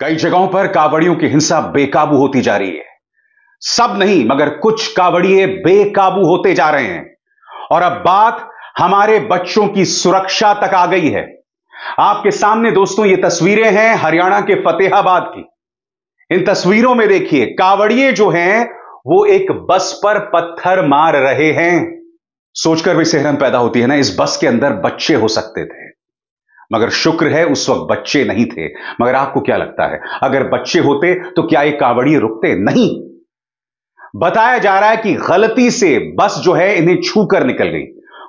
कई जगहों पर कावड़ियों की हिंसा बेकाबू होती जा रही है। सब नहीं मगर कुछ कावड़िए बेकाबू होते जा रहे हैं और अब बात हमारे बच्चों की सुरक्षा तक आ गई है। आपके सामने दोस्तों ये तस्वीरें हैं हरियाणा के फतेहाबाद की। इन तस्वीरों में देखिए कावड़िए जो हैं वो एक बस पर पत्थर मार रहे हैं। सोचकर भी सिहरन पैदा होती है ना, इस बस के अंदर बच्चे हो सकते थे मगर शुक्र है उस वक्त बच्चे नहीं थे। मगर आपको क्या लगता है अगर बच्चे होते तो क्या ये कावड़िए रुकते? नहीं। बताया जा रहा है कि गलती से बस जो है इन्हें छू कर निकल गई।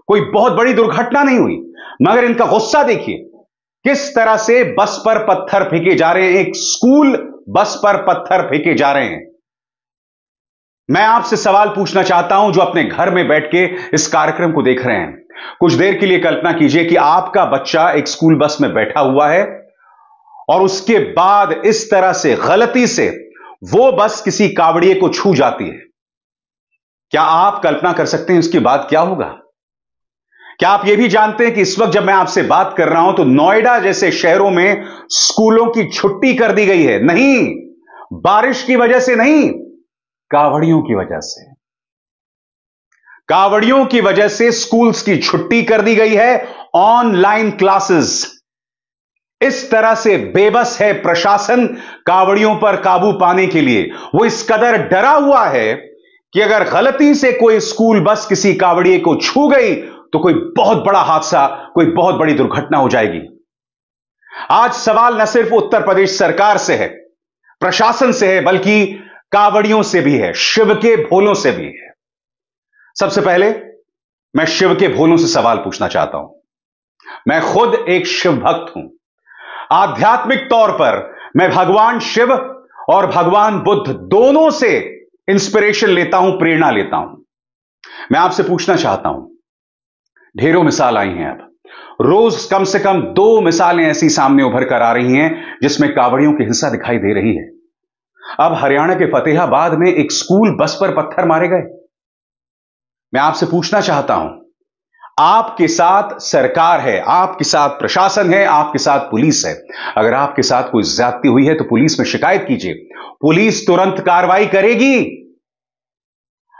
कोई बहुत बड़ी दुर्घटना नहीं हुई मगर इनका गुस्सा देखिए किस तरह से बस पर पत्थर फेंके जा रहे हैं। एक स्कूल बस पर पत्थर फेंके जा रहे हैं। मैं आपसे सवाल पूछना चाहता हूं जो अपने घर में बैठ के इस कार्यक्रम को देख रहे हैं। कुछ देर के लिए कल्पना कीजिए कि आपका बच्चा एक स्कूल बस में बैठा हुआ है और उसके बाद इस तरह से गलती से वो बस किसी कावड़िए को छू जाती है। क्या आप कल्पना कर सकते हैं उसके बाद क्या होगा? क्या आप यह भी जानते हैं कि इस वक्त जब मैं आपसे बात कर रहा हूं तो नोएडा जैसे शहरों में स्कूलों की छुट्टी कर दी गई है? नहीं, बारिश की वजह से नहीं, कावड़ियों की वजह से। कावड़ियों की वजह से स्कूल्स की छुट्टी कर दी गई है, ऑनलाइन क्लासेस। इस तरह से बेबस है प्रशासन कावड़ियों पर काबू पाने के लिए। वो इस कदर डरा हुआ है कि अगर गलती से कोई स्कूल बस किसी कावड़िए को छू गई तो कोई बहुत बड़ा हादसा, कोई बहुत बड़ी दुर्घटना हो जाएगी। आज सवाल न सिर्फ उत्तर प्रदेश सरकार से है, प्रशासन से है, बल्कि कावड़ियों से भी है, शिव के भोलों से भी है। सबसे पहले मैं शिव के भोलों से सवाल पूछना चाहता हूं। मैं खुद एक शिव भक्त हूं। आध्यात्मिक तौर पर मैं भगवान शिव और भगवान बुद्ध दोनों से इंस्पिरेशन लेता हूं, प्रेरणा लेता हूं। मैं आपसे पूछना चाहता हूं, ढेरों मिसाल आई हैं, अब रोज कम से कम 2 मिसालें ऐसी सामने उभर कर आ रही हैं जिसमें कावड़ियों की हिंसा दिखाई दे रही है। अब हरियाणा के फतेहाबाद में एक स्कूल बस पर पत्थर मारे गए। मैं आपसे पूछना चाहता हूं, आपके साथ सरकार है, आपके साथ प्रशासन है, आपके साथ पुलिस है। अगर आपके साथ कोई ज्यादती हुई है तो पुलिस में शिकायत कीजिए, पुलिस तुरंत कार्रवाई करेगी।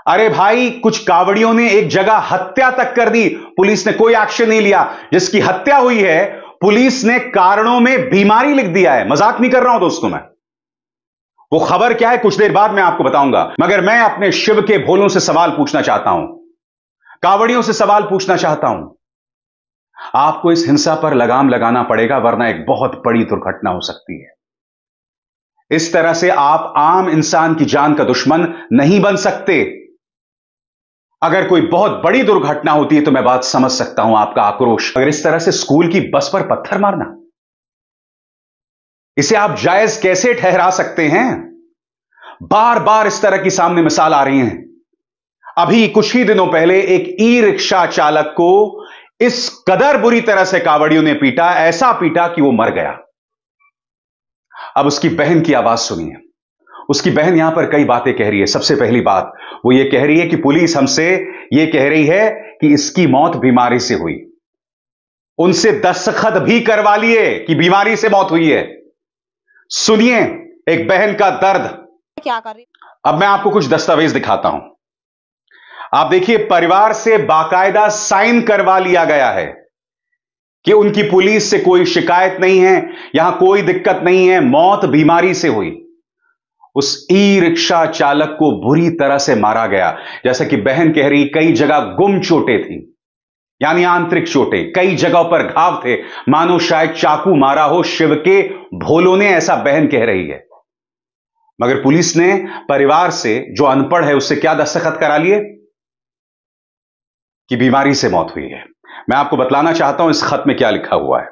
अरे भाई, कुछ कावड़ियों ने एक जगह हत्या तक कर दी, पुलिस ने कोई एक्शन नहीं लिया। जिसकी हत्या हुई है पुलिस ने कारणों में बीमारी लिख दिया है। मजाक नहीं कर रहा हूं दोस्तों मैं। वो खबर क्या है कुछ देर बाद मैं आपको बताऊंगा। मगर मैं अपने शिव के भोलों से सवाल पूछना चाहता हूं, कावड़ियों से सवाल पूछना चाहता हूं। आपको इस हिंसा पर लगाम लगाना पड़ेगा वरना एक बहुत बड़ी दुर्घटना हो सकती है। इस तरह से आप आम इंसान की जान का दुश्मन नहीं बन सकते। अगर कोई बहुत बड़ी दुर्घटना होती है तो मैं बात समझ सकता हूं, आपका आक्रोश। अगर इस तरह से स्कूल की बस पर पत्थर मारना, इसे आप जायज कैसे ठहरा सकते हैं? बार बार इस तरह की सामने मिसाल आ रही हैं। अभी कुछ ही दिनों पहले एक ई रिक्शा चालक को इस कदर बुरी तरह से कावड़ियों ने पीटा, ऐसा पीटा कि वो मर गया। अब उसकी बहन की आवाज सुनिए। उसकी बहन यहां पर कई बातें कह रही है। सबसे पहली बात वो ये कह रही है कि पुलिस हमसे ये कह रही है कि इसकी मौत बीमारी से हुई। उनसे दस्तखत भी करवा लिए कि बीमारी से मौत हुई है। सुनिए एक बहन का दर्द। क्या कर रही? अब मैं आपको कुछ दस्तावेज दिखाता हूं। आप देखिए, परिवार से बाकायदा साइन करवा लिया गया है कि उनकी पुलिस से कोई शिकायत नहीं है, यहां कोई दिक्कत नहीं है, मौत बीमारी से हुई। उस ई रिक्शा चालक को बुरी तरह से मारा गया। जैसा कि बहन कह रही, कई जगह गुम चोटें थी, यानी आंतरिक चोटें, कई जगहों पर घाव थे, मानो शायद चाकू मारा हो शिव के भोलों ने, ऐसा बहन कह रही है। मगर पुलिस ने परिवार से, जो अनपढ़ है, उससे क्या दस्तखत करा लिए कि बीमारी से मौत हुई है। मैं आपको बतलाना चाहता हूं इस खत में क्या लिखा हुआ है।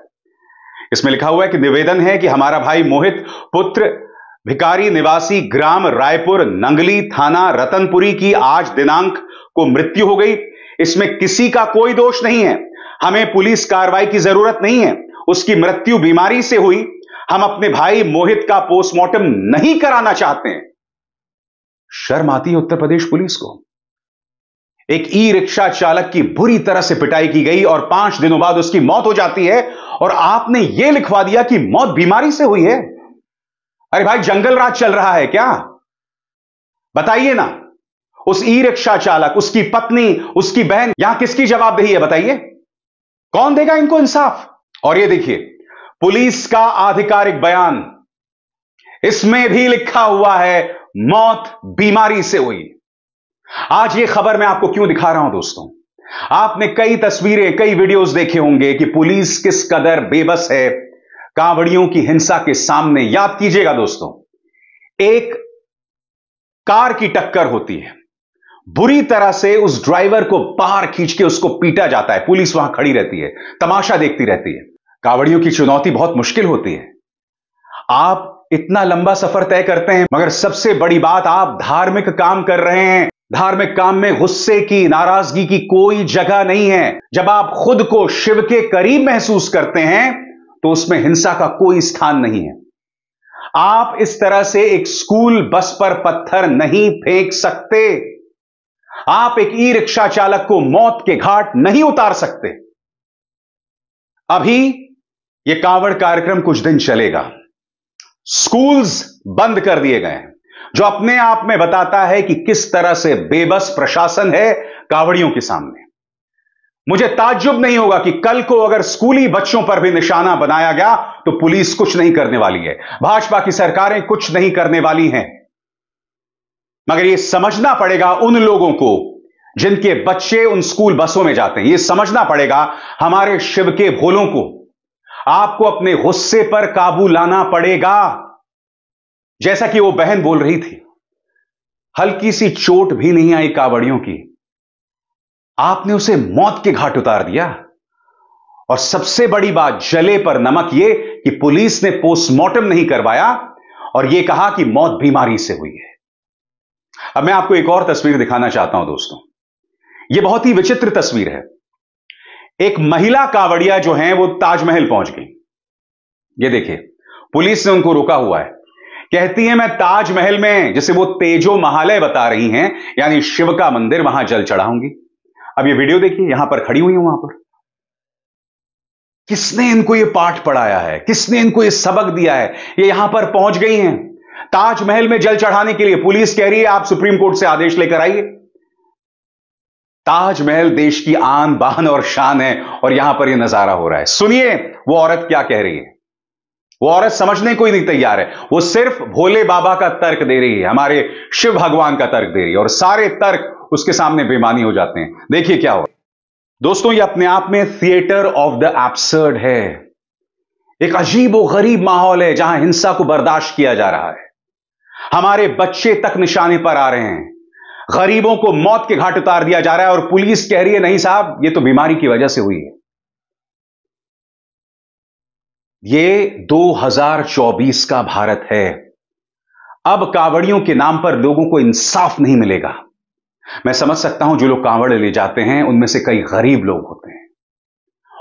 इसमें लिखा हुआ है कि निवेदन है कि हमारा भाई मोहित पुत्र भिकारी निवासी ग्राम रायपुर नंगली थाना रतनपुरी की आज दिनांक को मृत्यु हो गई। इसमें किसी का कोई दोष नहीं है, हमें पुलिस कार्रवाई की जरूरत नहीं है। उसकी मृत्यु बीमारी से हुई। हम अपने भाई मोहित का पोस्टमार्टम नहीं कराना चाहते हैं। शर्म आती है उत्तर प्रदेश पुलिस को। एक ई रिक्शा चालक की बुरी तरह से पिटाई की गई और 5 दिनों बाद उसकी मौत हो जाती है और आपने यह लिखवा दिया कि मौत बीमारी से हुई है। अरे भाई, जंगल राज चल रहा है क्या? बताइए ना। उस ई रिक्शा चालक, उसकी पत्नी, उसकी बहन, यहां किसकी जवाबदेही है बताइए? कौन देगा इनको इंसाफ? और ये देखिए, पुलिस का आधिकारिक बयान, इसमें भी लिखा हुआ है मौत बीमारी से हुई। आज ये खबर मैं आपको क्यों दिखा रहा हूं दोस्तों? आपने कई तस्वीरें, कई वीडियोस देखे होंगे कि पुलिस किस कदर बेबस है कांवड़ियों की हिंसा के सामने। याद कीजिएगा दोस्तों, एक कार की टक्कर होती है, बुरी तरह से उस ड्राइवर को बाहर खींच के उसको पीटा जाता है, पुलिस वहां खड़ी रहती है, तमाशा देखती रहती है। कांवड़ियों की चुनौती बहुत मुश्किल होती है। आप इतना लंबा सफर तय करते हैं, मगर सबसे बड़ी बात, आप धार्मिक काम कर रहे हैं। धार्मिक काम में गुस्से की, नाराजगी की कोई जगह नहीं है। जब आप खुद को शिव के करीब महसूस करते हैं तो उसमें हिंसा का कोई स्थान नहीं है। आप इस तरह से एक स्कूल बस पर पत्थर नहीं फेंक सकते। आप एक ई रिक्शा चालक को मौत के घाट नहीं उतार सकते। अभी यह कांवड़ कार्यक्रम कुछ दिन चलेगा। स्कूल्स बंद कर दिए गए हैं, जो अपने आप में बताता है कि किस तरह से बेबस प्रशासन है कांवड़ियों के सामने। मुझे ताज्जुब नहीं होगा कि कल को अगर स्कूली बच्चों पर भी निशाना बनाया गया तो पुलिस कुछ नहीं करने वाली है, भाजपा की सरकारें कुछ नहीं करने वाली हैं। मगर यह समझना पड़ेगा उन लोगों को जिनके बच्चे उन स्कूल बसों में जाते हैं। यह समझना पड़ेगा हमारे शिव के भोलों को। आपको अपने गुस्से पर काबू लाना पड़ेगा। जैसा कि वो बहन बोल रही थी, हल्की सी चोट भी नहीं आई कांवड़ियों की, आपने उसे मौत के घाट उतार दिया। और सबसे बड़ी बात, जले पर नमक, यह कि पुलिस ने पोस्टमार्टम नहीं करवाया और यह कहा कि मौत बीमारी से हुई है। अब मैं आपको एक और तस्वीर दिखाना चाहता हूं दोस्तों। यह बहुत ही विचित्र तस्वीर है। एक महिला कांवड़िया जो है वो ताजमहल पहुंच गई। ये देखिए, पुलिस ने उनको रोका हुआ है। कहती है मैं ताजमहल में, जिसे वो तेजो महालय बता रही हैं, यानी शिव का मंदिर, वहां जल चढ़ाऊंगी। अब ये वीडियो देखिए, यहां पर खड़ी हुई हूं वहां पर। किसने इनको ये पाठ पढ़ाया है? किसने इनको ये सबक दिया है? ये यहां पर पहुंच गई हैं ताजमहल में जल चढ़ाने के लिए। पुलिस कह रही है आप सुप्रीम कोर्ट से आदेश लेकर आइए। ताजमहल देश की आन बान और शान है और यहां पर यह नजारा हो रहा है। सुनिए वो औरत क्या कह रही है। वो औरत समझने को ही नहीं तैयार है। वो सिर्फ भोले बाबा का तर्क दे रही है, हमारे शिव भगवान का तर्क दे रही है, और सारे तर्क उसके सामने बेमानी हो जाते हैं। देखिए क्या हो दोस्तों, ये अपने आप में थिएटर ऑफ द एब्सर्ड है। एक अजीब व गरीब माहौल है जहां हिंसा को बर्दाश्त किया जा रहा है। हमारे बच्चे तक निशाने पर आ रहे हैं, गरीबों को मौत के घाट उतार दिया जा रहा है, और पुलिस कह रही है नहीं साहब, ये तो बीमारी की वजह से हुई है। ये 2024 का भारत है। अब कांवड़ियों के नाम पर लोगों को इंसाफ नहीं मिलेगा। मैं समझ सकता हूं, जो लोग कांवड़ ले जाते हैं उनमें से कई गरीब लोग होते हैं,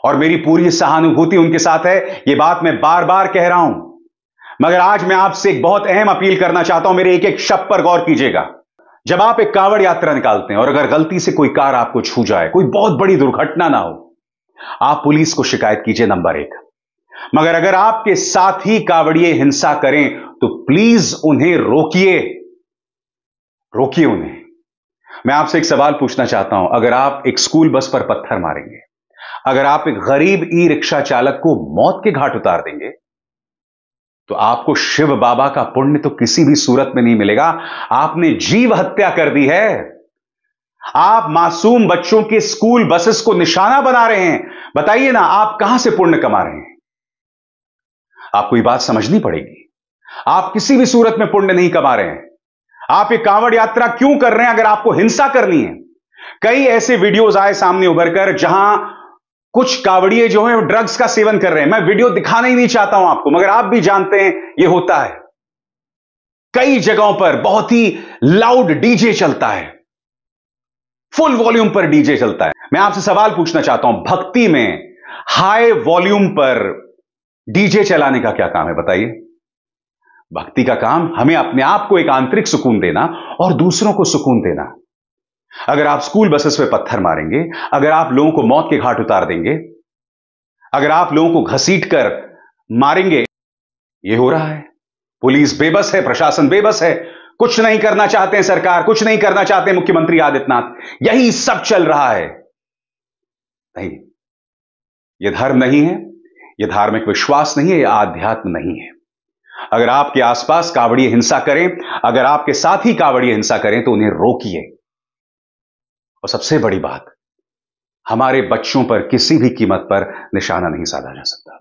और मेरी पूरी सहानुभूति उनके साथ है। यह बात मैं बार बार कह रहा हूं, मगर आज मैं आपसे एक बहुत अहम अपील करना चाहता हूं। मेरे एक एक शब्द पर गौर कीजिएगा। जब आप एक कांवड़ यात्रा निकालते हैं और अगर गलती से कोई कार आपको छू जाए, कोई बहुत बड़ी दुर्घटना ना हो, आप पुलिस को शिकायत कीजिए, नंबर 1। मगर अगर आपके साथ ही कांवड़िए हिंसा करें तो प्लीज उन्हें रोकिए, रोकिए उन्हें। मैं आपसे एक सवाल पूछना चाहता हूं, अगर आप एक स्कूल बस पर पत्थर मारेंगे, अगर आप एक गरीब ई रिक्शा चालक को मौत के घाट उतार देंगे, तो आपको शिव बाबा का पुण्य तो किसी भी सूरत में नहीं मिलेगा। आपने जीव हत्या कर दी है। आप मासूम बच्चों के स्कूल बसेस को निशाना बना रहे हैं। बताइए ना, आप कहां से पुण्य कमा रहे हैं? आपको ये बात समझनी पड़ेगी। आप किसी भी सूरत में पुण्य नहीं कमा रहे हैं। आप ये कांवड़ यात्रा क्यों कर रहे हैं अगर आपको हिंसा करनी है? कई ऐसे वीडियोस आए सामने उभरकर जहां कुछ कांवड़िए जो हैं वो ड्रग्स का सेवन कर रहे हैं। मैं वीडियो दिखाना ही नहीं चाहता हूं आपको, मगर आप भी जानते हैं यह होता है। कई जगहों पर बहुत ही लाउड डीजे चलता है, फुल वॉल्यूम पर डीजे चलता है। मैं आपसे सवाल पूछना चाहता हूं, भक्ति में हाई वॉल्यूम पर डीजे चलाने का क्या काम है बताइए? भक्ति का काम हमें अपने आप को एक आंतरिक सुकून देना और दूसरों को सुकून देना। अगर आप स्कूल बसेस पे पत्थर मारेंगे, अगर आप लोगों को मौत के घाट उतार देंगे, अगर आप लोगों को घसीट कर मारेंगे, यह हो रहा है। पुलिस बेबस है, प्रशासन बेबस है, कुछ नहीं करना चाहते हैं सरकार, कुछ नहीं करना चाहते मुख्यमंत्री आदित्यनाथ। यही सब चल रहा है। नहीं, यह धर्म नहीं है, यह धार्मिक विश्वास नहीं है, यह आध्यात्म नहीं है। अगर आपके आसपास कावड़िए हिंसा करें, अगर आपके साथी कावड़िए हिंसा करें, तो उन्हें रोकिए। और सबसे बड़ी बात, हमारे बच्चों पर किसी भी कीमत पर निशाना नहीं साधा जा सकता।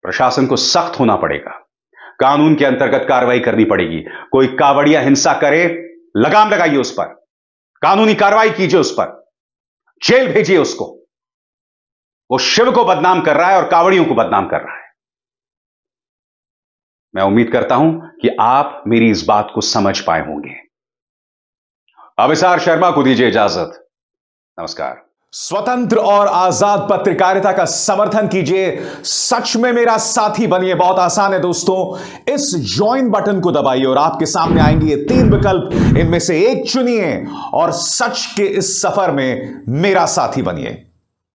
प्रशासन को सख्त होना पड़ेगा, कानून के अंतर्गत कार्रवाई करनी पड़ेगी। कोई कावड़िया हिंसा करे, लगाम लगाइए उस पर, कानूनी कार्रवाई कीजिए उस पर, जेल भेजिए उसको। वो शिव को बदनाम कर रहा है और कावड़ियों को बदनाम कर रहा है। मैं उम्मीद करता हूं कि आप मेरी इस बात को समझ पाए होंगे। अभिसार शर्मा को दीजिए इजाजत। नमस्कार। स्वतंत्र और आजाद पत्रकारिता का समर्थन कीजिए, सच में मेरा साथी बनिए। बहुत आसान है दोस्तों, इस ज्वाइन बटन को दबाइए और आपके सामने आएंगे ये 3 विकल्प, इनमें से एक चुनिए और सच के इस सफर में मेरा साथी बनिए।